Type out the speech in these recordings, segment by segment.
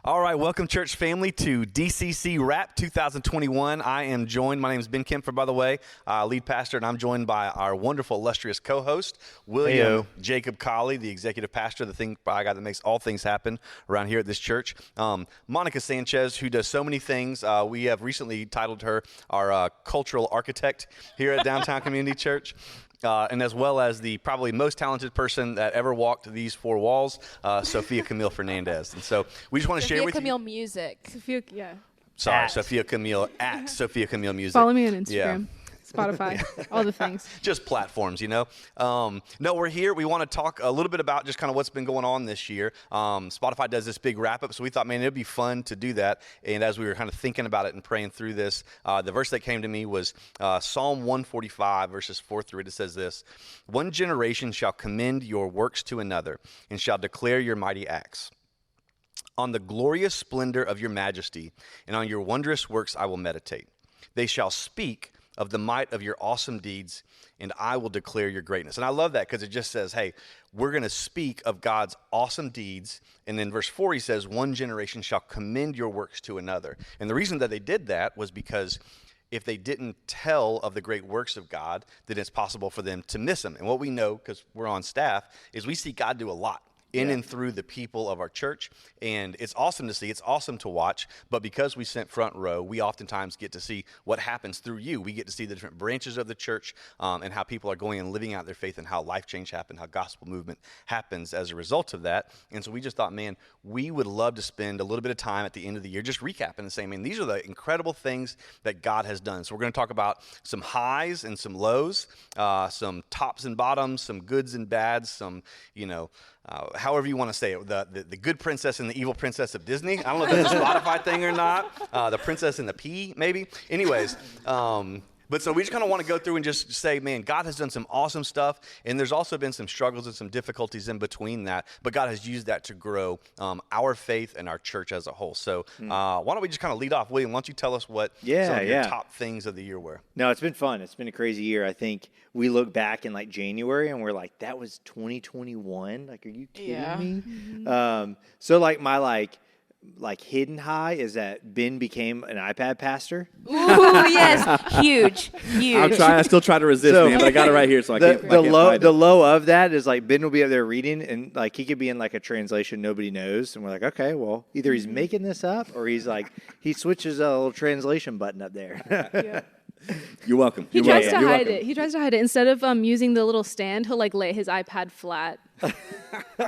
All right, welcome, church family, to DCC Wrapped 2021. I am joined, my name is Ben Kempfer, by the way, lead pastor, and I'm joined by our wonderful, illustrious co-host, William Jacob Colley, the executive pastor, the guy that makes all things happen around here at this church. Monica Sanchez, who does so many things. We have recently titled her our cultural architect here at Downtown Community Church. And as well as the probably most talented person that ever walked these four walls, Sophia Camille Fernandez. And so we just want to share with Camille you. Music. Sophia Camille at Sophia Camille Music. Follow me on Instagram. Yeah. Spotify, all the things. Just platforms, you know. No, we're here. We want to talk a little bit about just kind of what's been going on this year. Spotify does this big wrap-up, so we thought, man, it would be fun to do that. And as we were kind of thinking about it and praying through this, the verse that came to me was Psalm 145, verses 4 through 8. It says this: "One generation shall commend your works to another, and shall declare your mighty acts. On the glorious splendor of your majesty, and on your wondrous works I will meditate. They shall speak of the might of your awesome deeds, and I will declare your greatness." And I love that because it just says, hey, we're going to speak of God's awesome deeds. And then verse 4, he says, "One generation shall commend your works to another." And the reason that they did that was because if they didn't tell of the great works of God, then it's possible for them to miss them. And what we know, because we're on staff, is we see God do a lot in and through the people of our church. And it's awesome to see. It's awesome to watch. But because we sit front row, we oftentimes get to see what happens through you. We get to see the different branches of the church and how people are going and living out their faith and how life change happens, how gospel movement happens as a result of that. And so we just thought, man, we would love to spend a little bit of time at the end of the year just recapping and saying, man, these are the incredible things that God has done. So we're going to talk about some highs and some lows, some tops and bottoms, some goods and bads, some, however you want to say it, the good princess and the evil princess of Disney. I don't know if that's a Spotify thing or not. The princess and the pea, maybe. Anyways, but so we just kind of want to go through and just say, man, God has done some awesome stuff, and there's also been some struggles and some difficulties in between that, but God has used that to grow our faith and our church as a whole. So why don't we just kind of lead off? William, why don't you tell us what some of your top things of the year were? No, it's been fun. It's been a crazy year. I think we look back in like January and we're like, that was 2021? Like, are you kidding me? Mm-hmm. So like my like hidden high is that Ben became an iPad pastor. Ooh, yes, huge. I still try to resist, man, but I got it right here, so I can't find it. The low of that is like Ben will be up there reading, and like he could be in like a translation nobody knows, and we're like, okay, well, either he's making this up or he switches a little translation button up there. Yeah. You're welcome. He tries to hide it. He tries to hide it. Instead of using the little stand, he'll like lay his iPad flat.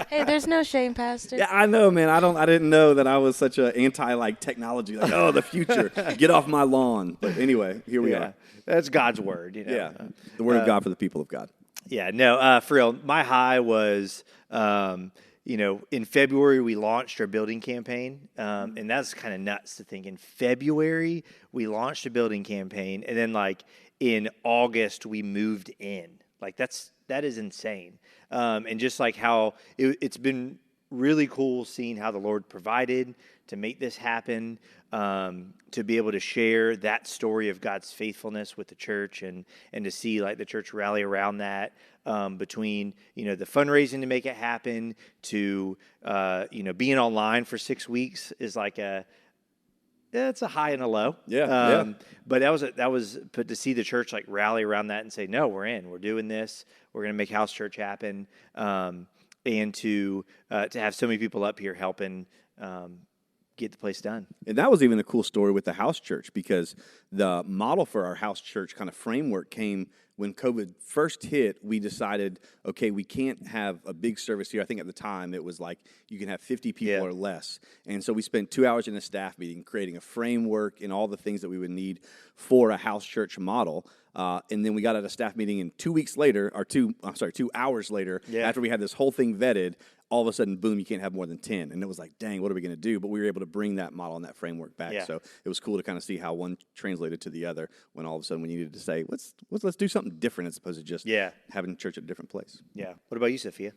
Hey, there's no shame, Pastor. Yeah, I know, man. I didn't know that I was such an anti technology. Like, oh, the future. Get off my lawn. But anyway, here we are. That's God's word. Yeah, the word of God for the people of God. Yeah, no, for real. My high was, in February we launched our building campaign, and that's kind of nuts to think. In February we launched a building campaign, and then like in August we moved in. Like that is insane. And just like how it's been really cool seeing how the Lord provided to make this happen, to be able to share that story of God's faithfulness with the church and to see like the church rally around that, between, the fundraising to make it happen to, being online for 6 weeks is like it's a high and a low. But that was to see the church like rally around that and say, no, we're doing this. We're going to make house church happen. And to have so many people up here helping get the place done. And that was even a cool story with the house church, because the model for our house church kind of framework came when COVID first hit. We decided, okay, we can't have a big service here. I think at the time it was like you can have 50 people or less. And so we spent 2 hours in a staff meeting creating a framework and all the things that we would need for a house church model. And then we got at a staff meeting, and 2 hours later, after we had this whole thing vetted, all of a sudden, boom, you can't have more than 10. And it was like, dang, what are we going to do? But we were able to bring that model and that framework back. Yeah. So it was cool to kind of see how one translated to the other when all of a sudden we needed to say, let's do something different as opposed to just having church at a different place. Yeah. What about you, Sophia?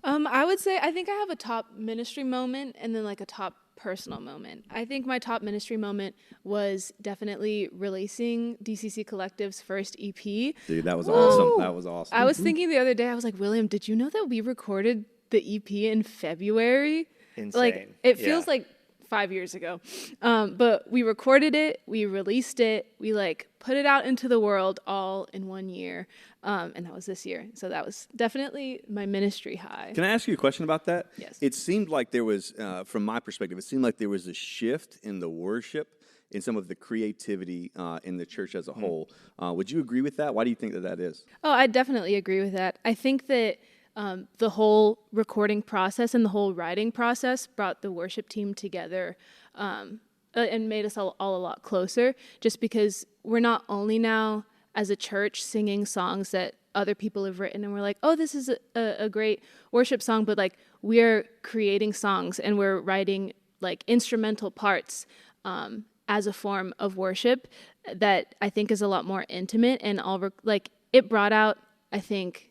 I would say I think I have a top ministry moment and then like a top personal moment. I think my top ministry moment was definitely releasing DCC Collective's first EP. Dude, that was awesome. That was awesome. I was thinking the other day, I was like, William, did you know that we recorded the EP in February? Insane. Like, it feels like 5 years ago. But we recorded it, we released it, we like put it out into the world all in 1 year. And that was this year. So that was definitely my ministry high. Can I ask you a question about that? Yes. It seemed like there was, from my perspective, it seemed like there was a shift in the worship, in some of the creativity in the church as a whole. Would you agree with that? Why do you think that that is? Oh, I definitely agree with that. I think that the whole recording process and the whole writing process brought the worship team together and made us all a lot closer, just because we're not only now as a church singing songs that other people have written and we're like, oh, this is a great worship song, but like we're creating songs and we're writing like instrumental parts as a form of worship that I think is a lot more intimate, and like it brought out, I think,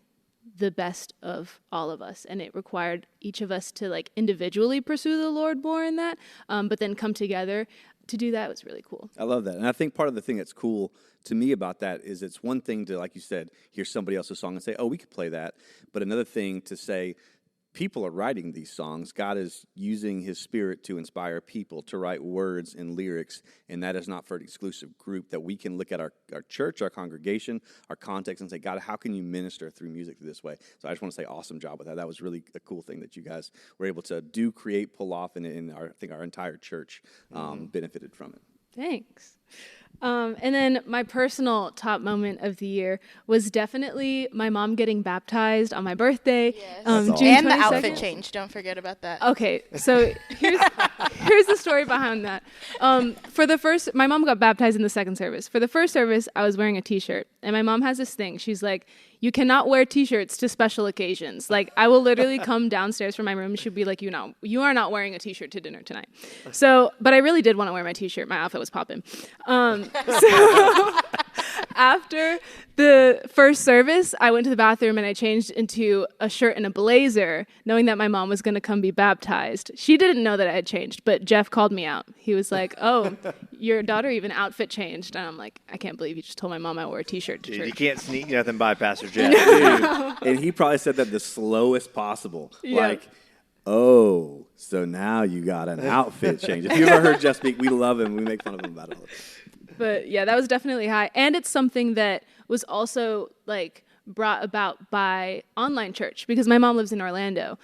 the best of all of us, and it required each of us to like individually pursue the Lord more in that, but then come together to do that was really cool. I love that. And I think part of the thing that's cool to me about that is it's one thing to, like you said, hear somebody else's song and say, oh, we could play that. But another thing to say, people are writing these songs. God is using his spirit to inspire people to write words and lyrics, and that is not for an exclusive group, that we can look at our church, our congregation, our context, and say, God, how can you minister through music this way? So I just want to say awesome job with that. That was really a cool thing that you guys were able to do, create, pull off, and I think our entire church benefited from it. Thanks. And then my personal top moment of the year was definitely my mom getting baptized on my birthday, Yes. June And the 22nd. outfit change. Don't forget about that. Okay, so here's the story behind that. My mom got baptized in the second service. For the first service, I was wearing a t-shirt, and my mom has this thing. She's like, you cannot wear t-shirts to special occasions. Like, I will literally come downstairs from my room, and she'd be like, you are not wearing a t-shirt to dinner tonight. So, but I really did want to wear my t-shirt. My outfit was popping. So after the first service, I went to the bathroom and I changed into a shirt and a blazer, knowing that my mom was going to come be baptized. She didn't know that I had changed, but Jeff called me out. He was like, oh, your daughter even outfit changed. And I'm like, I can't believe you just told my mom I wore a t-shirt to Dude, church. you can't sneak nothing by Pastor Jeff. And he probably said that the slowest possible. Yeah. Like, oh, so now you got an outfit change. If you ever heard Jeff speak, we love him. We make fun of him about it all the time. But yeah, that was definitely high. And it's something that was also like brought about by online church, because my mom lives in Orlando.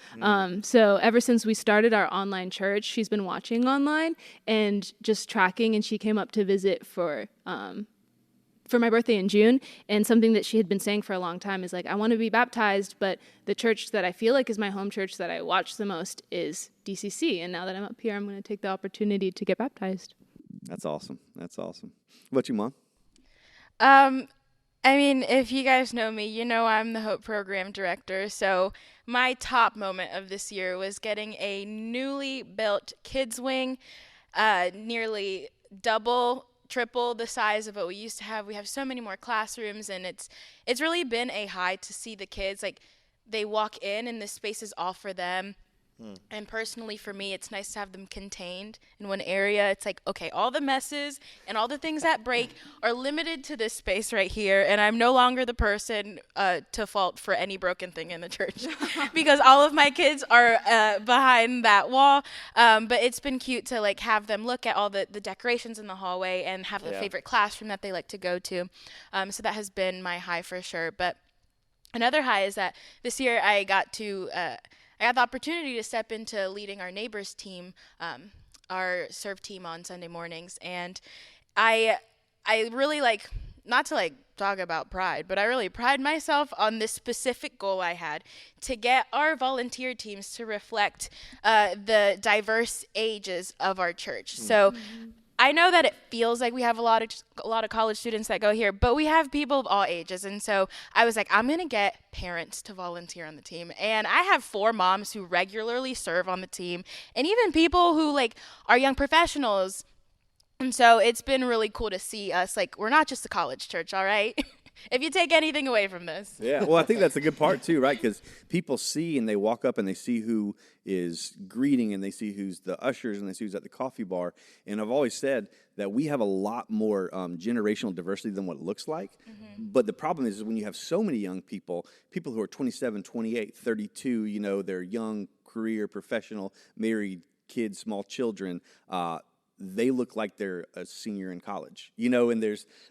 So ever since we started our online church, she's been watching online and just tracking, and she came up to visit for my birthday in June. And something that she had been saying for a long time is like, I want to be baptized, but the church that I feel like is my home church that I watch the most is DCC. And now that I'm up here, I'm going to take the opportunity to get baptized. That's awesome. That's awesome. What about you, Mom? I mean, if you guys know me, you know I'm the Hope Program Director. So my top moment of this year was getting a newly built kids wing, nearly triple the size of what we used to have. We have so many more classrooms, and it's really been a high to see the kids. Like, they walk in and the space is all for them. And personally, for me, it's nice to have them contained in one area. It's like, okay, all the messes and all the things that break are limited to this space right here, and I'm no longer the person to fault for any broken thing in the church because all of my kids are behind that wall. But it's been cute to like have them look at all the decorations in the hallway and have the favorite classroom that they like to go to. So that has been my high for sure. But another high is that this year I got the opportunity to step into leading our neighbors team, our serve team on Sunday mornings. And I really like, not to like talk about pride, but I really pride myself on this specific goal I had to get our volunteer teams to reflect the diverse ages of our church. So I know that it feels like we have a lot of college students that go here, but we have people of all ages. And so I was like, I'm going to get parents to volunteer on the team. And I have 4 moms who regularly serve on the team, and even people who like are young professionals. And so it's been really cool to see us. Like, we're not just a college church, all right? If you take anything away from this. Yeah, well, I think that's a good part too, right? Because people see and they walk up and they see who is greeting, and they see who's the ushers, and they see who's at the coffee bar. And I've always said that we have a lot more generational diversity than what it looks like. But the problem is when you have so many young people who are 27, 28, 32, they're young, career, professional, married, kids, small children, they look like they're a senior in college, you know, and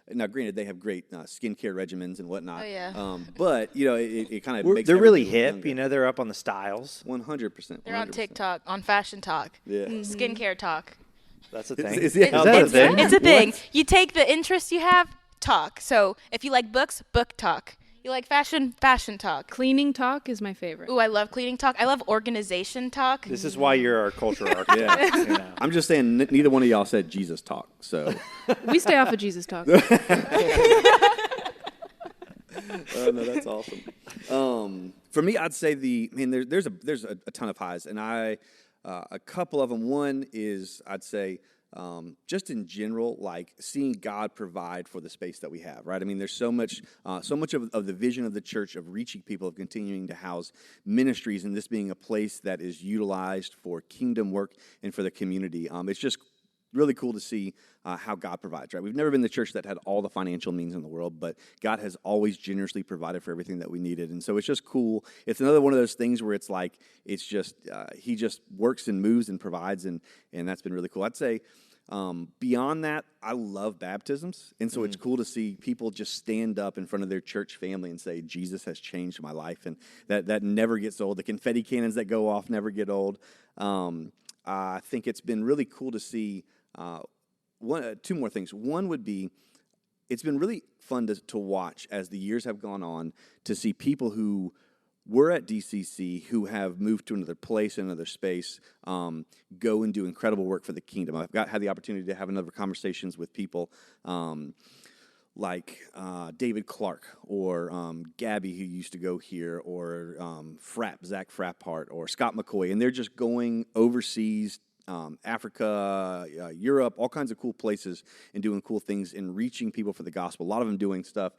now granted they have great skincare regimens and whatnot. Oh, yeah. But, you know, it kind of makes They're really everything look hip, younger. you know, they're up on the styles. 100%. They're on 100%. TikTok, on Fashion Talk, Yeah. Skincare Talk. That's a thing. Is Is that a thing? It's a thing. What? You take the interests you have, talk. So if you like books, book talk. You like fashion, fashion talk. Cleaning talk is my favorite. Ooh, I love cleaning talk. I love organization talk. This is why you're our cultural architect. You know. I'm just saying, neither one of y'all said Jesus talk, so. We stay off of Jesus talk. Oh, no, that's awesome. For me, I'd say there's a ton of highs, and a couple of them. One is, I'd say, just in general, like seeing God provide for the space that we have, right? I mean, there's so much of the vision of the church of reaching people, of continuing to house ministries, and this being a place that is utilized for kingdom work and for the community. It's just really cool to see how God provides, right? We've never been the church that had all the financial means in the world, but God has always generously provided for everything that we needed. And so it's just cool. It's another one of those things where it's like, it's just, he just works and moves and provides, and that's been really cool. I'd say beyond that, I love baptisms. And so it's cool to see people just stand up in front of their church family and say, Jesus has changed my life. And that never gets old. The confetti cannons that go off never get old. I think it's been really cool to see two more things. One would be, it's been really fun to watch as the years have gone on, to see people who were at DCC who have moved to another place, another space, go and do incredible work for the kingdom. I've had the opportunity to have another conversations with people like David Clark or Gabby, who used to go here, or Zach Frappart, or Scott McCoy, and they're just going overseas, Africa, Europe, all kinds of cool places, and doing cool things and reaching people for the gospel. A lot of them doing stuff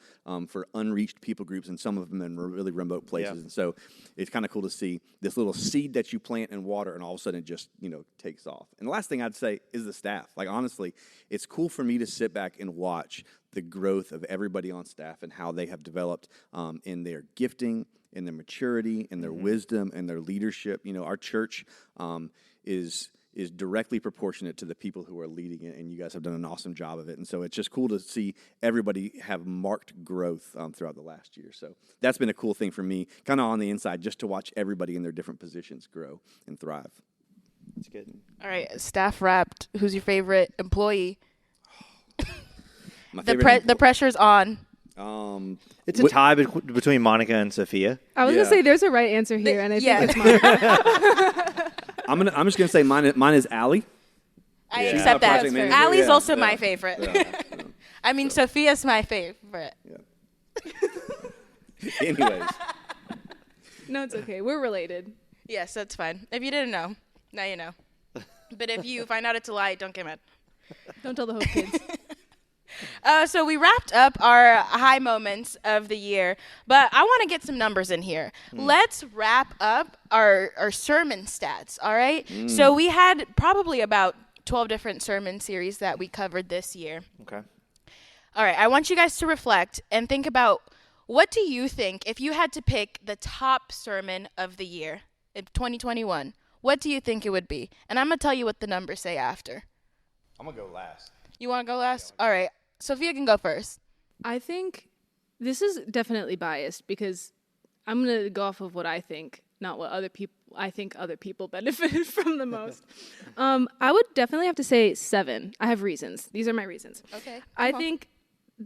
for unreached people groups, and some of them in really remote places. Yeah. And so it's kind of cool to see this little seed that you plant and water, and all of a sudden it just, takes off. And the last thing I'd say is the staff. Like, honestly, it's cool for me to sit back and watch the growth of everybody on staff and how they have developed in their gifting, in their maturity, in their wisdom, and their leadership. Our church is directly proportionate to the people who are leading it, and you guys have done an awesome job of it. And so it's just cool to see everybody have marked growth throughout the last year. So that's been a cool thing for me, kind of on the inside, just to watch everybody in their different positions grow and thrive. That's good. All right, staff wrapped. Who's your favorite employee? The pressure's on. It's a tie between Monica and Sophia. I was gonna say there's a right answer here, and I think it's Monica. I'm just gonna say mine is Allie. I accept that. Allie's also my favorite. Yeah. I mean, Sophia's my favorite. Yeah. Anyways. No, it's okay. We're related. Yes, that's fine. If you didn't know, now you know. But if you find out it's a lie, don't get mad. Don't tell the Hope kids. So we wrapped up our high moments of the year, but I want to get some numbers in here. Let's wrap up our sermon stats, all right? So we had probably about 12 different sermon series that we covered this year. Okay. All right, I want you guys to reflect and think about, what do you think, if you had to pick the top sermon of the year in 2021, what do you think it would be? And I'm going to tell you what the numbers say after. I'm going to go last. You want to go last? All right. Sophia can go first. I think this is definitely biased because I'm going to go off of what I think, not what I think other people benefited from the most. I would definitely have to say 7. I have reasons. These are my reasons. Okay. I think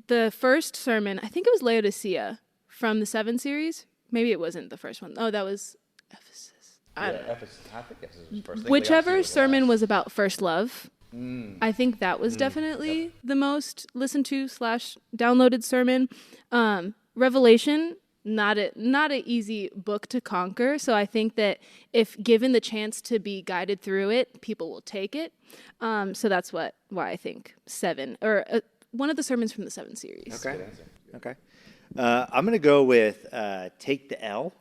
the first sermon, I think it was Laodicea from the 7 series. Maybe it wasn't the first one. Oh, that was Ephesus. I don't know. I think Ephesus was first. Whichever sermon was about first love. I think that was definitely the most listened to / downloaded sermon. Revelation, not an easy book to conquer. So I think that if given the chance to be guided through it, people will take it. So that's why I think 7, or one of the sermons from the 7 series. Okay. I'm going to go with Take the L.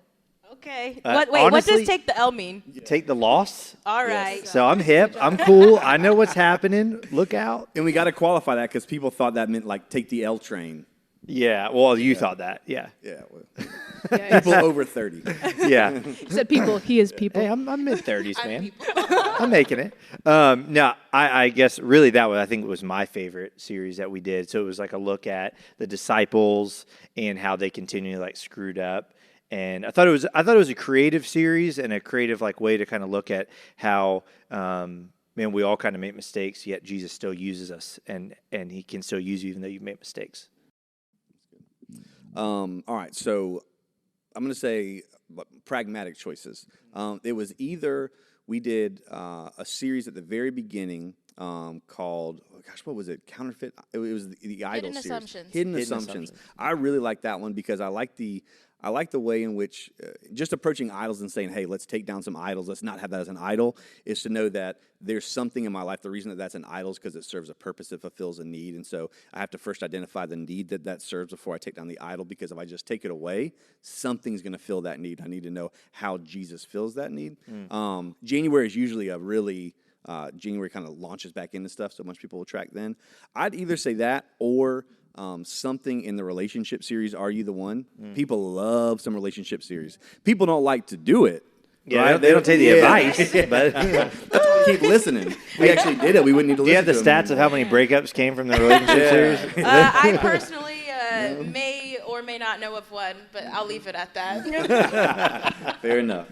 Okay. Honestly, what does take the L mean? Take the loss. All right. So I'm hip. I'm cool. I know what's happening. Look out. And we got to qualify that because people thought that meant like take the L train. Yeah. Well, you thought that. Yeah. Yeah. Well. Yeah, People over 30. Yeah. he said people. He is people. Hey, I'm mid-30s, man. I'm making it. No, I guess really I think it was my favorite series that we did. So it was like a look at the disciples and how they continually like screwed up. And I thought it was a creative series and a creative like way to kind of look at how man, we all kind of make mistakes, yet Jesus still uses us, and he can still use you even though you've made mistakes. All right, so I'm going to say pragmatic choices. It was either we did a series at the very beginning called, what was it? Counterfeit? It was the Idol series. Assumptions. Hidden Assumptions. I really like that one because I like the way in which just approaching idols and saying, hey, let's take down some idols. Let's not have that as an idol, is to know that there's something in my life. The reason that that's an idol is because it serves a purpose. It fulfills a need. And so I have to first identify the need that serves before I take down the idol, because if I just take it away, something's going to fill that need. I need to know how Jesus fills that need. January is usually a really... January kind of launches back into stuff, so much people will track then. I'd either say that or something in the relationship series, Are You the One? People love some relationship series. People don't like to do it. Yeah, right? they don't take the advice, but keep listening. We actually did it. We wouldn't need to do you have listen the to stats of how many breakups came from the relationship series? I personally may or may not know of one, but I'll leave it at that. Fair enough.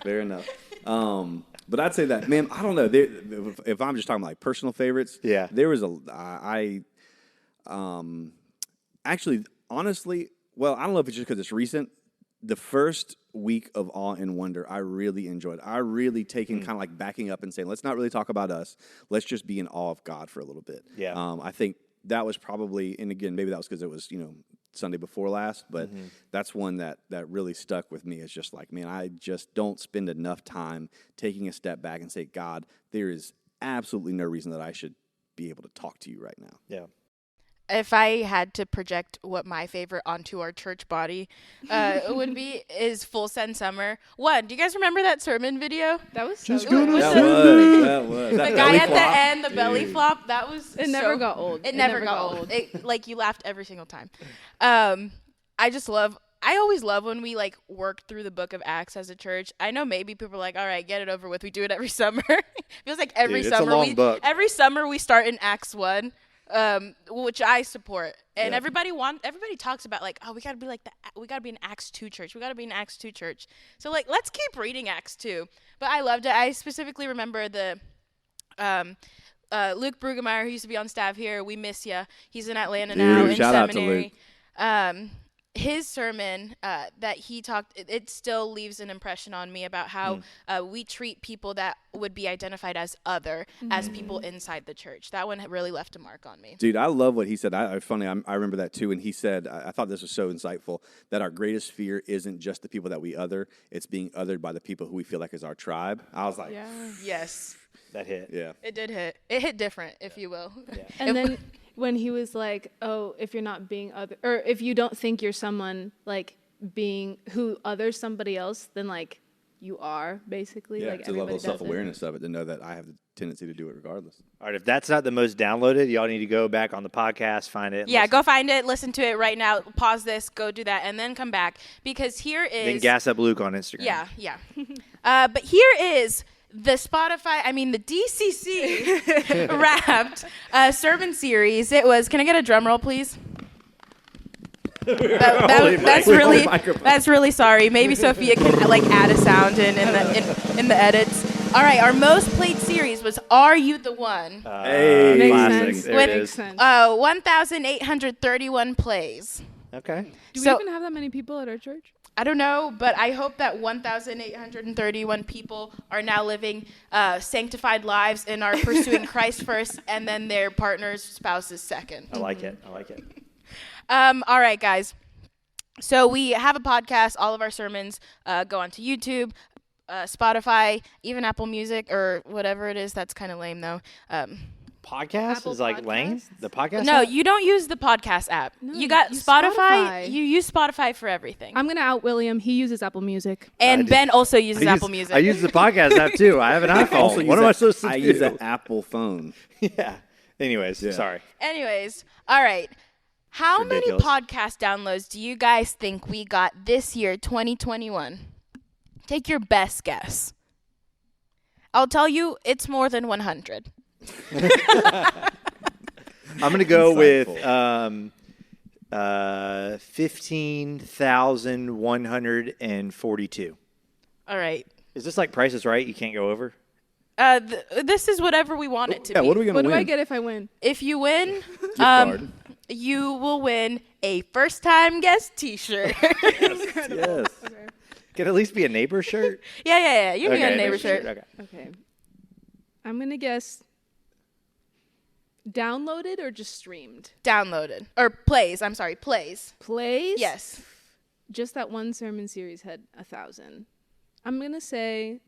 But I'd say that, man, I don't know. If I'm just talking about like personal favorites, yeah, there was actually, honestly, well, I don't know if it's just because it's recent. The first week of Awe and Wonder, I really enjoyed. I really taken kind of like backing up and saying, let's not really talk about us. Let's just be in awe of God for a little bit. Yeah. I think that was probably, and again, maybe that was because it was, Sunday before last, but that's one that really stuck with me. It's just like, man, I just don't spend enough time taking a step back and say, God, there is absolutely no reason that I should be able to talk to you right now. Yeah. If I had to project what my favorite onto our church body would be, is Full Send Summer. One, do you guys remember that sermon video? That was so That good. was. The guy at the end, the belly flop, that was It never got old. It never got old. Like, you laughed every single time. I always love when we like work through the book of Acts as a church. I know maybe people are like, all right, get it over with. We do it every summer. Feels like every Dude, summer. It's a long book. Every summer we start in Acts 1. Which I support, and everybody talks about like, oh, we gotta be an Acts 2 church. We gotta be an Acts 2 church. So like, let's keep reading Acts 2. But I loved it. I specifically remember the Luke Brueggemeyer, who used to be on staff here. We miss ya. He's in Atlanta now in shout out to seminary. His sermon that he talked, it still leaves an impression on me about how we treat people that would be identified as other, as people inside the church. That one really left a mark on me. Dude, I love what he said. I remember that too. And he said, I thought this was so insightful, that our greatest fear isn't just the people that we other, it's being othered by the people who we feel like is our tribe. I was like, Yes. That hit. Yeah. It did hit. It hit different, if you will. Yeah. And then when he was like, oh, if you're not being other, or if you don't think you're someone like being who others somebody else, then like you are basically. Yeah, like to the level everybody of does it. self-awareness of it, to know that I have the tendency to do it regardless. All right, if that's not the most downloaded, y'all need to go back on the podcast, find it. Yeah, go find it, listen to it right now, pause this, go do that, and then come back, because here is... Then gas up Luke on Instagram. Yeah. But here is the DCC Wrapped sermon series. It was, can I get a drum roll, please? That's really sorry. Maybe Sophia can like add a sound in the edits. All right, our most played series was Are You the One? Hey, Makes classic. sense. There it Makes is. sense. 1,831 plays. Okay. Do we so- even have that many people at our church? I don't know, but I hope that 1,831 people are now living sanctified lives and are pursuing Christ first, and then their partners, spouses second. I like it. All right, guys. So we have a podcast. All of our sermons go onto YouTube, Spotify, even Apple Music, or whatever it is. That's kind of lame, though. Podcast Apple is like lame. Podcasts? The podcast. No, app? you don't use the podcast app. No, you got use Spotify. Spotify. You use Spotify for everything. I'm gonna out William. He uses Apple Music. And Ben also uses Apple Music. I use the podcast app too. I have an iPhone. Also What am I supposed to do? I use an Apple phone. Yeah. Anyways, Yeah. sorry. Anyways, all right. How many ridiculous. podcast downloads do you guys think we got this year, 2021? Take your best guess. I'll tell you, it's more than 100. I'm going to go with Insightful. 15,142. All right. Is this like Price is Right? You can't go over? This is whatever we want it to Yeah, be. what are we going What to do win? I get if I win? If you win, card. you will win a first-time guest T-shirt. Yes. Could at least be a neighbor shirt? yeah. You can get a neighbor shirt. shirt. Okay. Okay. I'm going to guess downloaded or just streamed? Downloaded. Or plays. I'm sorry, plays. Plays? Yes. Just that one sermon series had 1,000. I'm going to say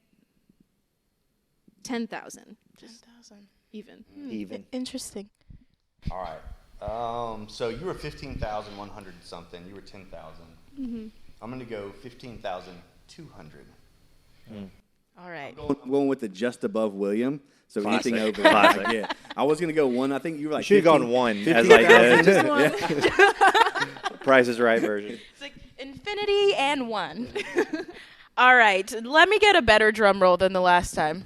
10,000. 10,000. Even. Even. Interesting. All right. So you were 15,100 something. You were 10,000. Mm-hmm. I'm going to go 15,200. All right. I'm going with the just above William. So Classic. anything over Classic. that, yeah. I was going to go one. I think you were like Should have gone 15 one as like 15,000. the Price is Right version. It's like infinity and one. All right. Let me get a better drum roll than the last time.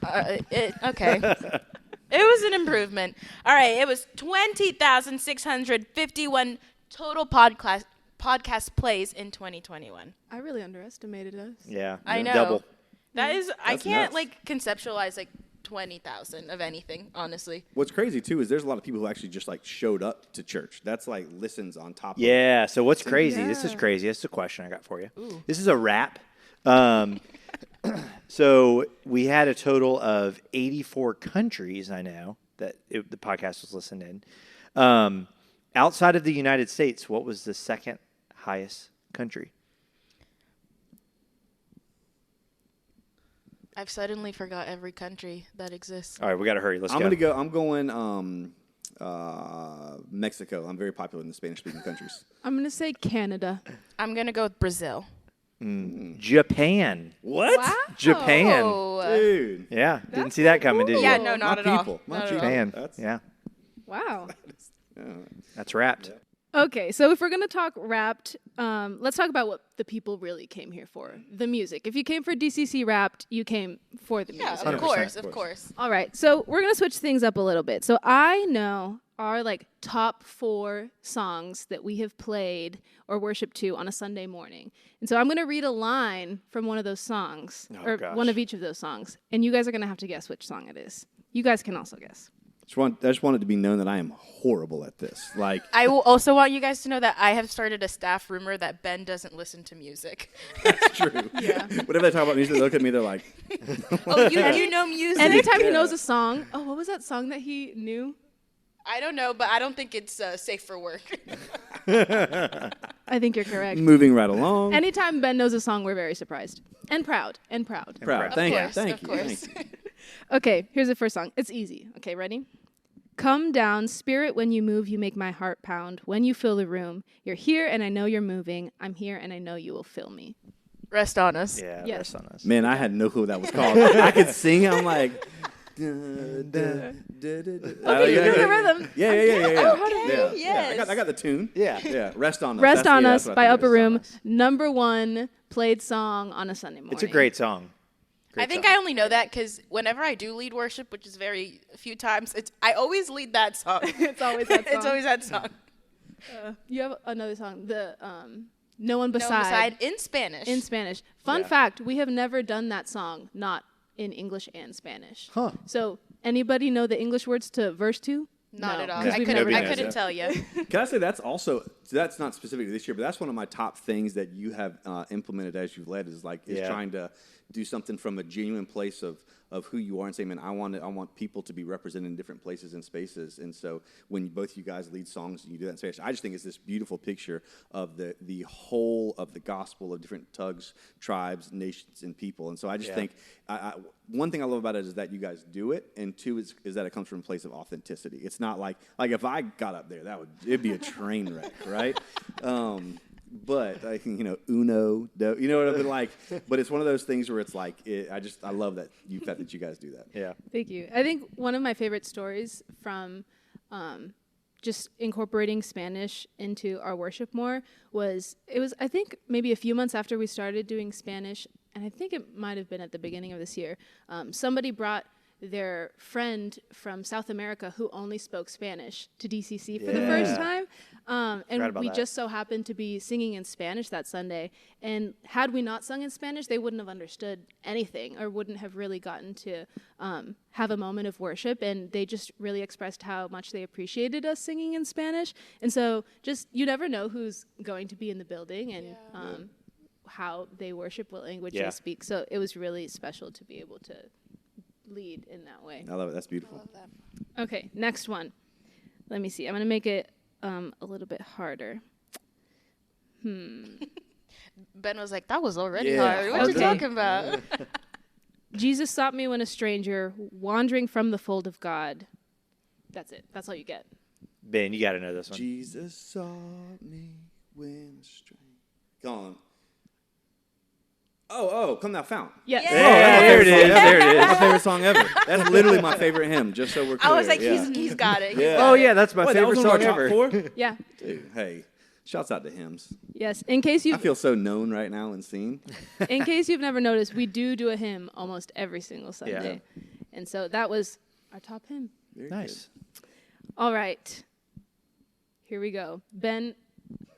Okay. It was an improvement. All right. It was 20,651 total podcast plays in 2021. I really underestimated us. Yeah. I know. Double. That is, I That's can't nuts. conceptualize 20,000 of anything, honestly. What's crazy too is there's a lot of people who actually just like showed up to church. That's like listens on top of Yeah. So what's crazy? This is Yeah. crazy. This is a question I got for you. This is a wrap. So we had a total of 84 countries. I know that the podcast was listened in. Outside of the United States, what was the second highest country? I've suddenly forgot every country that exists. All right, we got to hurry. Let's I'm go. gonna go. I'm going Mexico. I'm very popular in the Spanish-speaking countries. I'm going to say Canada. I'm going to go with Brazil. Japan. What? Wow. Japan. Oh. Dude. Yeah, didn't That's see that kinda coming, did cool. you? Yeah, no, not My at all. people. My Not at all. people. Japan. That's- Yeah, Wow. that's wrapped. Okay, so if we're going to talk Wrapped, let's talk about what the people really came here for, the music. If you came for DCC Wrapped, you came for the Yeah, music. of 100%, course, of of course. All right, so we're going to switch things up a little bit. So I know our top 4 songs that we have played or worshiped to on a Sunday morning. And so I'm going to read a line from one of those songs, Oh, or gosh. one of each of those songs, and you guys are going to have to guess which song it is. You guys can also guess. I just want it to be known that I am horrible at this. Like, I will also want you guys to know that I have started a staff rumor that Ben doesn't listen to music. that's true. Yeah. Whenever they talk about music, they look at me. They're like, Oh, you know music? Anytime he knows a song, what was that song that he knew? I don't know, but I don't think it's safe for work. I think you're correct. moving right along. Anytime Ben knows a song, we're very surprised and proud. Proud. Of Thank course, you. of Thank you. course. Thank you. Okay, here's the first song. It's easy. Okay, ready? Come down, spirit, when you move, you make my heart pound. When you fill the room, you're here and I know you're moving. I'm here and I know you will fill me. Rest on us. Yeah, Yes. rest on us. Man, I had no clue what that was called. I could sing. I'm like. Okay, you hear the rhythm. Yeah. Okay, Yeah. yes. I got the tune. Yeah. Yeah. Rest on us. Rest That's- on yeah, Us that's what I by think it Upper is. Room, number 1 played song on a Sunday morning. It's a great song. I think I only know that because whenever I do lead worship, which is very few times, I always lead that song. It's always that song. It's always that song. You have another song, the No One No, Beside, in Spanish. in Spanish. Fun fact, we have never done that song not in English and Spanish. Huh. So anybody know the English words to verse 2? Not No, at all. 'cause I we've couldn't, never I done couldn't that. tell you. Can I say that's not specific to this year, but that's one of my top things that you have implemented as you've led is trying to do something from a genuine place of who you are and say, man, I want people to be represented in different places and spaces. And so when both you guys lead songs and you do that in Spanish, I just think it's this beautiful picture of the whole of the gospel of different tugs, tribes, nations, and people. And so I just think one thing I love about it is that you guys do it, and two is that it comes from a place of authenticity. It's not like if I got up there, it'd be a train wreck, right? But I think uno, you know what I mean, like. But it's one of those things where it's like I love that you guys do that. Yeah. Thank you. I think one of my favorite stories from just incorporating Spanish into our worship more was I think maybe a few months after we started doing Spanish, and I think it might have been at the beginning of this year, somebody brought their friend from South America who only spoke Spanish to DCC for the first time. And we just so happened to be singing in Spanish that Sunday. And had we not sung in Spanish, they wouldn't have understood anything or wouldn't have really gotten to have a moment of worship. And they just really expressed how much they appreciated us singing in Spanish. And so just, you never know who's going to be in the building and how they worship, what language they speak. So it was really special to be able to lead in that way. I love it. That's beautiful. I love that. Okay, next one. Let me see. I'm going to make it a little bit harder. Ben was like, that was already Yeah, hard. What you okay. talking about? Jesus sought me when a stranger, wandering from the fold of God. That's it. That's all you get. Ben, you got to know this one. Jesus sought me when strange. Go on. Oh, come thou fount. Yes. Yeah. Yeah, there it is. There it is. That's my favorite song ever. That's literally my favorite hymn, just so we're clear. I was like, yeah. he's got it. Yeah. Oh, yeah, that's my What, that favorite was one song of our ever. top 4? Yeah. Dude, hey, shouts out to hymns. Yes. In case I you feel so known right now and seen. in case you've never noticed, we do a hymn almost every single Sunday. And so that was our top hymn. Very Nice. All right. Here we go. Ben,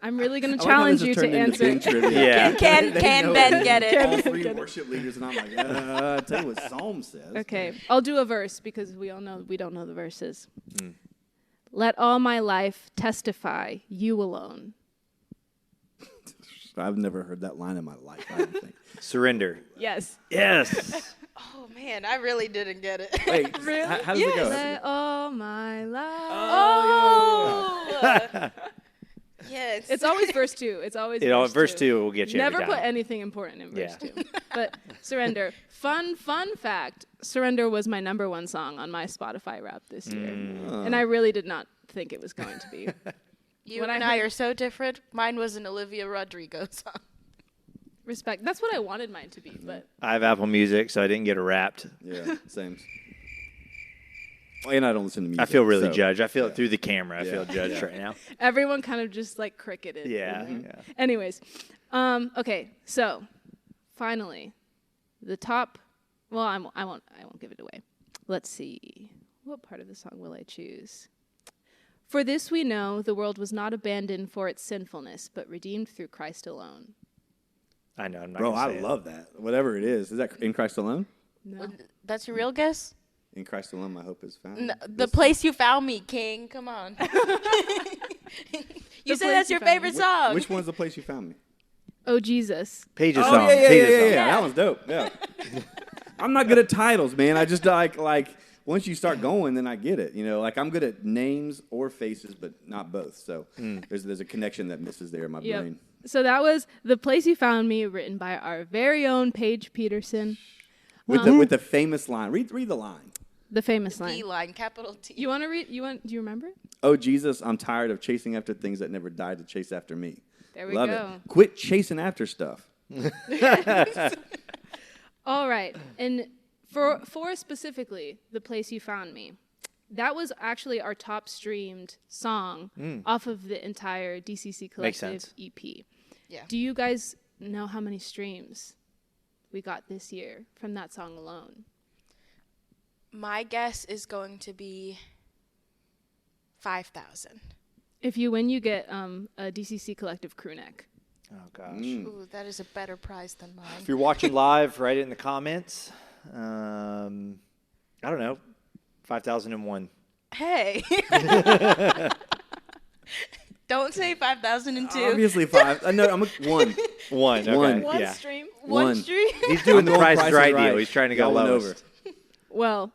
I'm really going to good. I like how challenge this you has to turned into answer. Bing trivia. Yeah. Can know Ben it. get it? All 3 worship leaders, and I'm like, tell you what Psalm says. Okay, I'll do a verse because we all know we don't know the verses. Let all my life testify you alone. I've never heard that line in my life, I don't think. Surrender. Yes. Yes. Oh, man, I really didn't get it. Wait, Really? how does it go? Let all my life. Oh! Yes. It's always verse 2. It's always Verse 2 will get you Never every put time. anything important in verse Yeah. 2. But Surrender. Fun fact. Surrender was my #1 song on my Spotify Wrapped this year. And I really did not think it was going to be. You when and I I heard- are so different. Mine was an Olivia Rodrigo song. Respect. That's what I wanted mine to be, but I have Apple Music, so I didn't get a Wrapped. Yeah, same. And I don't listen to music. I feel really so- judged. I feel it through the camera. I Yeah. feel judged right now. everyone kind of just like cricketed. Yeah. you know? Yeah. Anyways, okay, so finally, the top. Well, I won't give it away. Let's see. What part of the song will I choose? For this we know the world was not abandoned for its sinfulness, but redeemed through Christ alone. I know. I'm not Bro, gonna I say it. love that. Whatever it is that In Christ Alone? No. That's your real guess? In Christ Alone, my hope is found. No, the place you found me, King. Come on. You The said place that's you your found favorite Which- song. Which one's the place you found me? Oh Jesus. Page's Oh, song. yeah. Page's song. That one's dope. Yeah. I'm not good at titles, man. I just like once you start going, then I get it. You know, like I'm good at names or faces, but not both. So there's a connection that misses there in my Yep. brain. So that was The Place You Found Me, written by our very own Paige Peterson. With the famous line. Read the line. The famous T line. line, capital T. You want to read? Do you remember it? Oh Jesus, I'm tired of chasing after things that never died to chase after me. There we Love go. it. Quit chasing after stuff. All right. And for specifically, The Place You Found Me, that was actually our top streamed song off of the entire DCC Makes Collective sense. EP. Yeah. Do you guys know how many streams we got this year from that song alone? My guess is going to be 5,000. If you win, you get a DCC Collective crew neck. Oh, gosh. Ooh, that is a better prize than mine. If you're watching live, write it in the comments. I don't know. 5,001. Hey. Don't say 5,002. Obviously 5. No, I'm one. One. Okay. One. One Yeah. stream? One stream. He's doing I'm the going Price is Price is Right Right. deal. He's trying to go Y'all went lowest. Well,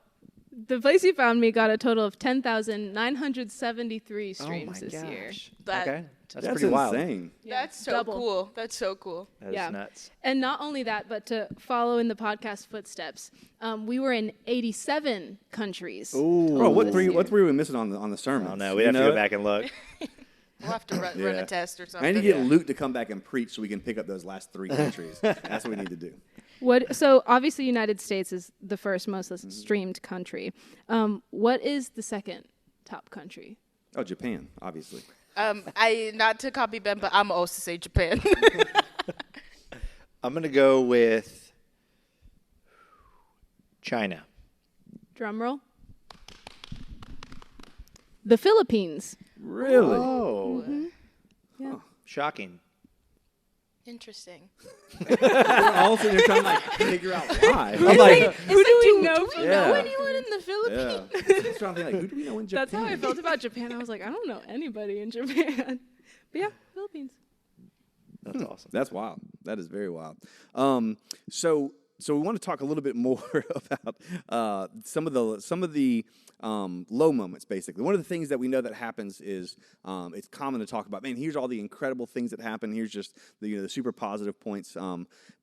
The Place You Found Me got a total of 10,973 Oh, streams my this year. gosh. That- Okay. That's That's pretty wild. insane. That's so Double. cool. That's so cool. That is Yeah. nuts. And not only that, but to follow in the podcast footsteps, we were in 87 countries. Ooh. Bro, what this three year. were we missing on the sermon? I don't know. We'd have to go back and look. We'll have to run Yeah. a test or I something. need to get Luke to come back and preach so we can pick up those last 3 countries. That's what we need to do. So obviously, United States is the first most streamed country. What is the second top country? Oh, Japan, obviously. I not to copy Ben, but I'm also say Japan. I'm going to go with China. Drum roll. The Philippines. Really? Oh, Yeah. shocking. Interesting. All sitting there trying to like figure out why. I'm like, Who do we know? Do you Yeah. know anyone in the Philippines? Yeah. Just trying to think like, who do we know in Japan? That's how I felt about Japan. I was like, I don't know anybody in Japan. But yeah, Philippines. that's awesome. That's wild. That is very wild. So we want to talk a little bit more about some of the low moments. Basically, one of the things that we know that happens is it's common to talk about. Man, here's all the incredible things that happen. Here's just the super positive points.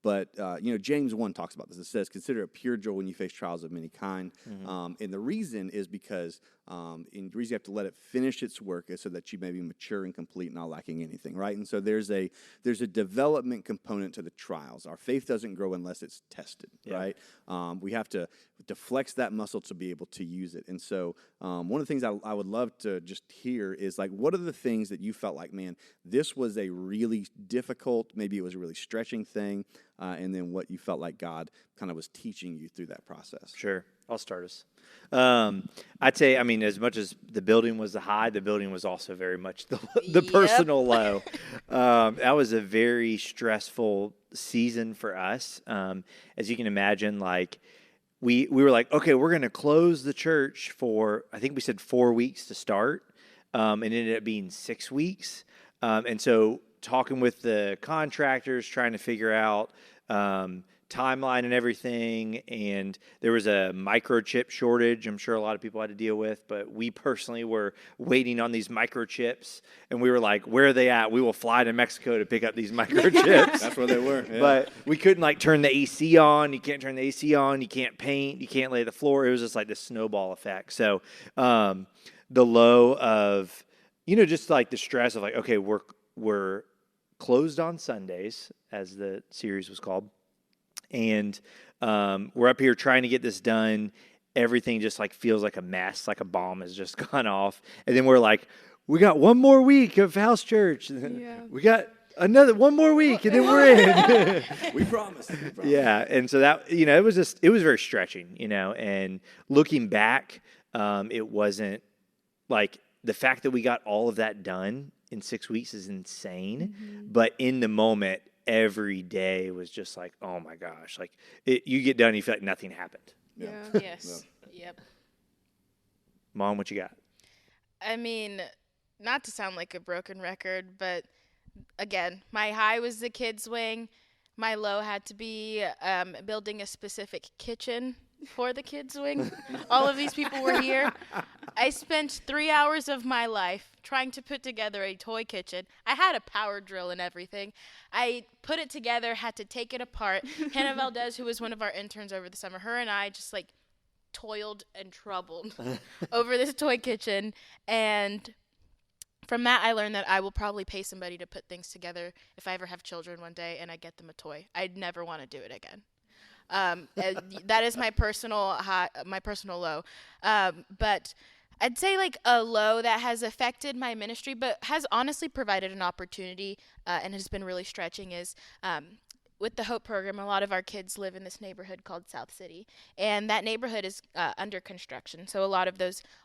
But James 1 talks about this. It says, "Consider it pure joy when you face trials of many kind." And the reason is because the reason you have to let it finish its work is so that you may be mature and complete, not lacking anything. Right. And so there's a development component to the trials. Our faith doesn't grow unless it's tested. Yeah. Right. We have to flex that muscle to be able to use it. And so one of the things I would love to just hear is like, what are the things that you felt like, man, this was a really difficult, maybe it was a really stretching thing, and then what you felt like God kind of was teaching you through that process. Sure. I'll start us. I'd say, I mean, as much as the building was the high, the building was also very much the Yep. personal low. That was a very stressful season for us. As you can imagine, like, we were like, okay, we're going to close the church for, I think we said 4 weeks to start, and it ended up being 6 weeks. And so talking with the contractors, trying to figure out timeline and everything, and there was a microchip shortage I'm sure a lot of people had to deal with, but we personally were waiting on these microchips, and we were like, where are they at? We will fly to Mexico to pick up these microchips. That's where they were. Yeah. But we couldn't like turn the AC on. You can't turn the AC on. You can't paint. You can't lay the floor. It was just like this snowball effect. So the low of, just like the stress of like, okay, we're closed on Sundays, as the series was called. And we're up here trying to get this done. Everything just like feels like a mess, like a bomb has just gone off. And then we're like, we got one more week of house church. Yeah. We got another one more week, and then we're in. We promise. Yeah, and so that it was very stretching, And looking back, it wasn't like the fact that we got all of that done in 6 weeks is insane. Mm-hmm. But in the moment, every day was just like, oh my gosh, like you get done, and you feel like nothing happened. Yeah. Yes. Yep. Mom, what you got? I mean, not to sound like a broken record, but again, my high was the kids' wing. My low had to be building a specific kitchen for the kids' wing. All of these people were here. I spent 3 hours of my life trying to put together a toy kitchen. I had a power drill and everything. I put it together, had to take it apart. Hannah Valdez, who was one of our interns over the summer, her and I just like toiled and troubled over this toy kitchen. And from that, I learned that I will probably pay somebody to put things together if I ever have children one day and I get them a toy. I'd never want to do it again. That is my personal high, my personal low. But I'd say like a low that has affected my ministry, but has honestly provided an opportunity and has been really stretching is with the Hope program, a lot of our kids live in this neighborhood called South City, and that neighborhood is under construction. So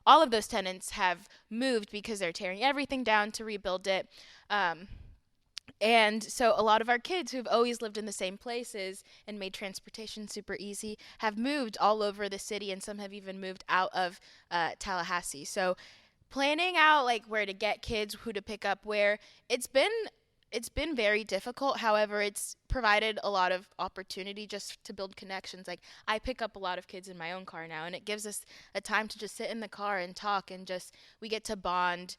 all of those tenants have moved because they're tearing everything down to rebuild it. And so a lot of our kids who've always lived in the same places and made transportation super easy have moved all over the city, and some have even moved out of Tallahassee. So planning out like where to get kids, who to pick up where, it's been very difficult. However, it's provided a lot of opportunity just to build connections. Like I pick up a lot of kids in my own car now, and it gives us a time to just sit in the car and talk, and we get to bond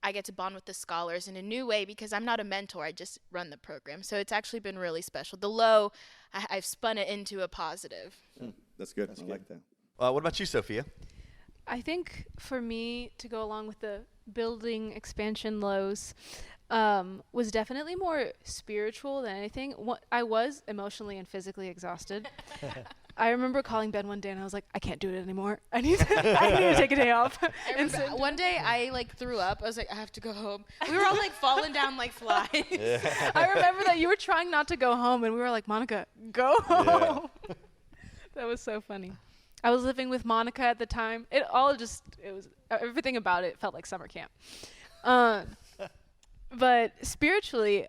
I get to bond with the scholars in a new way because I'm not a mentor. I just run the program. So it's actually been really special. The low, I've spun it into a positive. That's good. I like that. What about you, Sophia? I think for me, to go along with the building expansion lows, was definitely more spiritual than anything. I was emotionally and physically exhausted. I remember calling Ben one day and I was like, I can't do it anymore. I need to take a day off. I remember one day I like threw up. I was like, I have to go home. We were all like falling down like flies. I remember that you were trying not to go home and we were like, Monica, go home. That was so funny. I was living with Monica at the time. Everything about it felt like summer camp. But spiritually,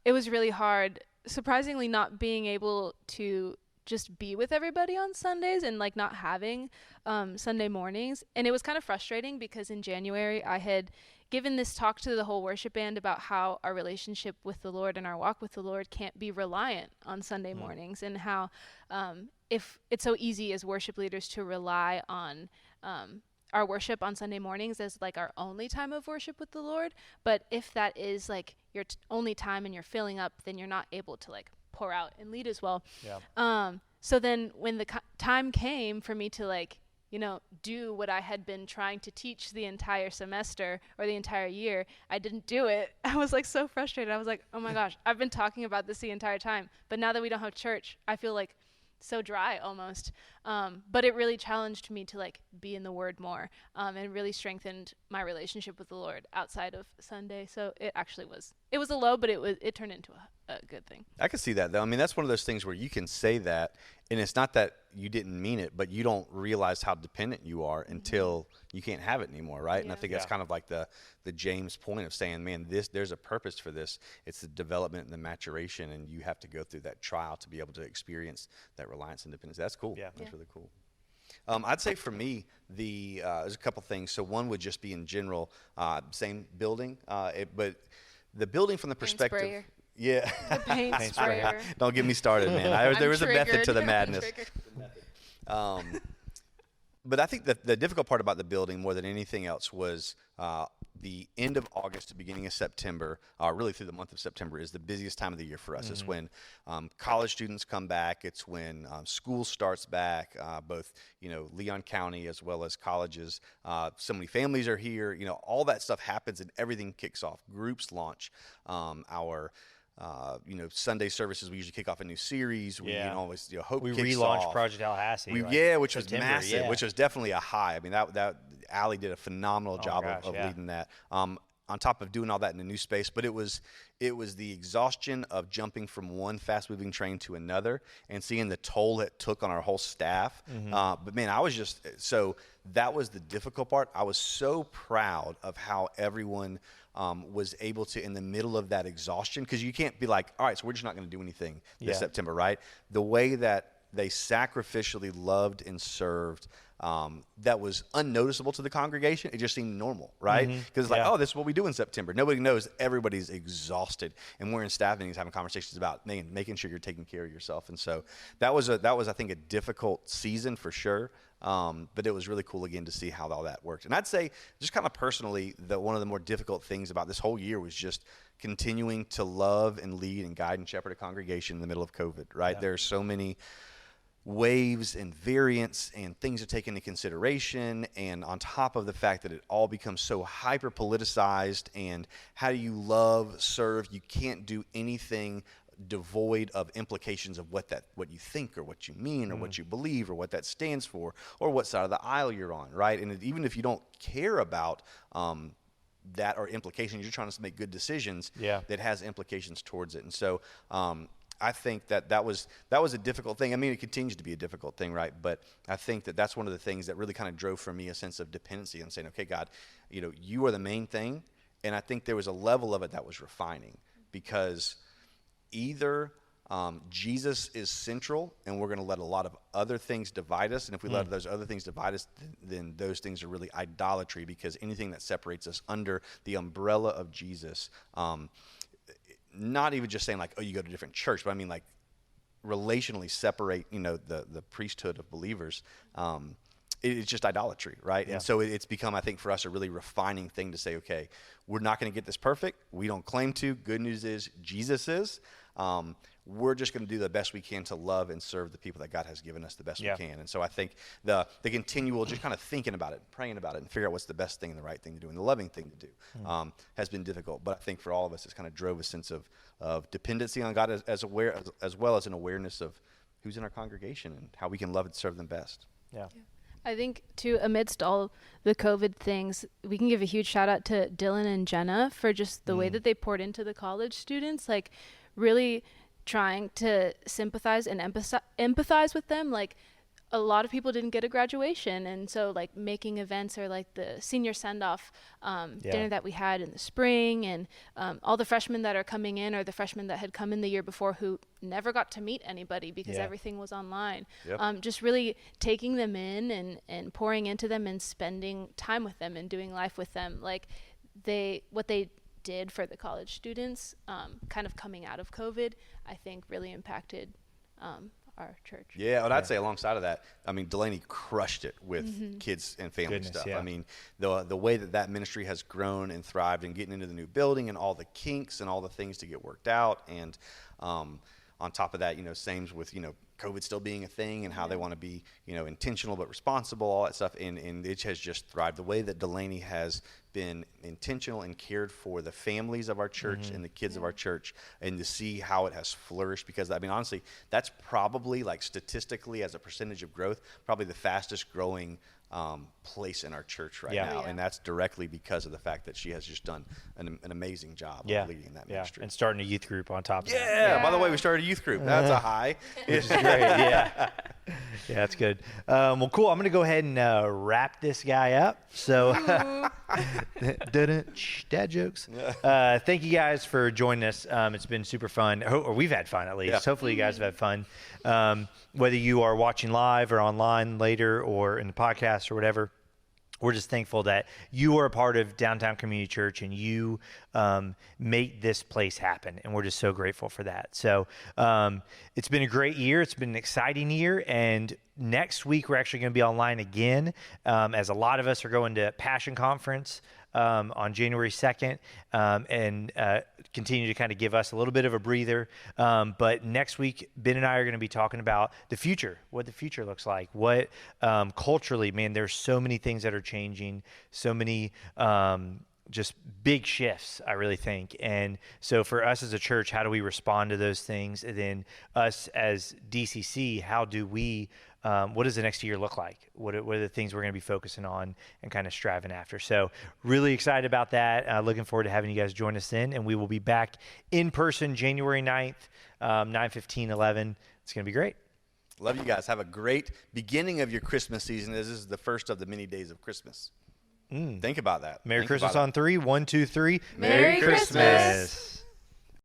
it was really hard, surprisingly not being able to just be with everybody on Sundays and like not having Sunday mornings. And it was kind of frustrating because in January I had given this talk to the whole worship band about how our relationship with the Lord and our walk with the Lord can't be reliant on Sunday mornings, and how if it's so easy as worship leaders to rely on our worship on Sunday mornings as like our only time of worship with the Lord. But if that is like your only time and you're filling up, then you're not able to like pour out and lead as well. Yeah. So then when the time came for me to like, do what I had been trying to teach the entire semester or the entire year, I didn't do it. I was like so frustrated. I was like, oh my gosh, I've been talking about this the entire time. But now that we don't have church, I feel like so dry almost. But it really challenged me to like be in the Word more, and really strengthened my relationship with the Lord outside of Sunday. So it was a low, but it turned into a good thing. I can see that though. I mean, that's one of those things where you can say that, and it's not that you didn't mean it, but you don't realize how dependent you are until you can't have it anymore, right? Yeah. And I think that's kind of like the James point of saying, man, there's a purpose for this. It's the development and the maturation, and you have to go through that trial to be able to experience that reliance and dependence. That's cool. Yeah. That's really cool. I'd say for me, there's a couple things. So one would just be in general, same building, but the building from the perspective. Yeah. The paint sprayer. Don't get me started, man. There was a method to the madness. But I think that the difficult part about the building more than anything else was the end of August to beginning of September, really through the month of September, is the busiest time of the year for us. Mm-hmm. It's when college students come back. It's when school starts back, both Leon County as well as colleges. So many families are here. All that stuff happens and everything kicks off. Groups launch. Our Sunday services, we usually kick off a new series. Hope we kicks relaunched off. Project Tallahassee. Which was massive, which was definitely a high. I mean, that Allie did a phenomenal job of leading that. On top of doing all that in a new space, but it was the exhaustion of jumping from one fast-moving train to another and seeing the toll it took on our whole staff. Mm-hmm. But man, that was the difficult part. I was so proud of how everyone was able to, in the middle of that exhaustion, because you can't be like, all right, so we're just not going to do anything this September, right? The way that they sacrificially loved and served, that was unnoticeable to the congregation. It just seemed normal, right? Because it's like, oh, this is what we do in September. Nobody knows. Everybody's exhausted, and we're in staff meetings having conversations about making sure you're taking care of yourself. And so that was I think a difficult season for sure. But it was really cool again to see how all that worked. And I'd say just kind of personally, one of the more difficult things about this whole year was just continuing to love and lead and guide and shepherd a congregation in the middle of COVID, right? Yeah. There are so many waves and variants and things to take into consideration, and on top of the fact that it all becomes so hyper politicized, and how do you love, serve? You can't do anything devoid of implications of what you think or what you mean or what you believe or what that stands for or what side of the aisle you're on, right? And even if you don't care about that or implications, you're trying to make good decisions that has implications towards it. And so I think that was a difficult thing. I mean, it continues to be a difficult thing, right? But I think that's one of the things that really kind of drove for me a sense of dependency and saying, okay, God, you are the main thing. And I think there was a level of it that was refining, because either Jesus is central and we're going to let a lot of other things divide us. And if we let those other things divide us, then those things are really idolatry, because anything that separates us under the umbrella of Jesus, not even just saying like, oh, you go to a different church, but I mean like relationally separate, the priesthood of believers. It's just idolatry, right? Yeah. And so it's become, I think, for us a really refining thing to say, okay, we're not going to get this perfect. We don't claim to. Good news is Jesus is. We're just going to do the best we can to love and serve the people that God has given us the best we can. And so I think the continual just kind of thinking about it, praying about it, and figure out what's the best thing and the right thing to do and the loving thing to do has been difficult. But I think for all of us, it's kind of drove a sense of dependency on God as well as an awareness of who's in our congregation and how we can love and serve them best. Yeah. I think, too, amidst all the COVID things, we can give a huge shout out to Dylan and Jenna for just the way that they poured into the college students, like really trying to sympathize and empathize with them. Like, a lot of people didn't get a graduation, and so like making events or like the senior send-off dinner that we had in the spring, and all the freshmen that are coming in, or the freshmen that had come in the year before who never got to meet anybody because everything was online. Just really taking them in and pouring into them and spending time with them and doing life with them. Like what they did for the college students kind of coming out of COVID, I think really impacted our church. Yeah, and I'd say alongside of that, I mean, Delaney crushed it with kids and family stuff. Yeah. I mean, the way that ministry has grown and thrived and getting into the new building and all the kinks and all the things to get worked out. And on top of that, same with, COVID still being a thing and how they want to be, intentional but responsible, all that stuff. And it has just thrived. The way that Delaney has been intentional and cared for the families of our church and the kids of our church, and to see how it has flourished, because I mean, honestly, that's probably, like, statistically as a percentage of growth, probably the fastest growing place in our church right now. And that's directly because of the fact that she has just done an amazing job of leading that ministry. And starting a youth group on top of that. Yeah, by the way, we started a youth group. That's a high. Which is great. Yeah, that's good. Well, cool. I'm going to go ahead and wrap this guy up. So, dad jokes. Thank you guys for joining us. It's been super fun. Or we've had fun, at least. Yeah. Hopefully you guys have had fun. Whether you are watching live or online later or in the podcast or whatever, we're just thankful that you are a part of Downtown Community Church and you make this place happen. And we're just so grateful for that. So it's been a great year. It's been an exciting year. And next week, we're actually going to be online again, as a lot of us are going to Passion Conference on January 2nd, and continue to kind of give us a little bit of a breather. But next week, Ben and I are going to be talking about the future, what the future looks like, what culturally, man, there's so many things that are changing, so many just big shifts, I really think. And so for us as a church, how do we respond to those things? And then us as DCC, how do we what does the next year look like? What are the things we're going to be focusing on and kind of striving after? So really excited about that. Looking forward to having you guys join us then. And we will be back in person January 9th, 9:15, 11. It's going to be great. Love you guys. Have a great beginning of your Christmas season. This is the first of the many days of Christmas. Think about that. Merry Think Christmas about it. on 3. 1, 2, 3. Merry Christmas.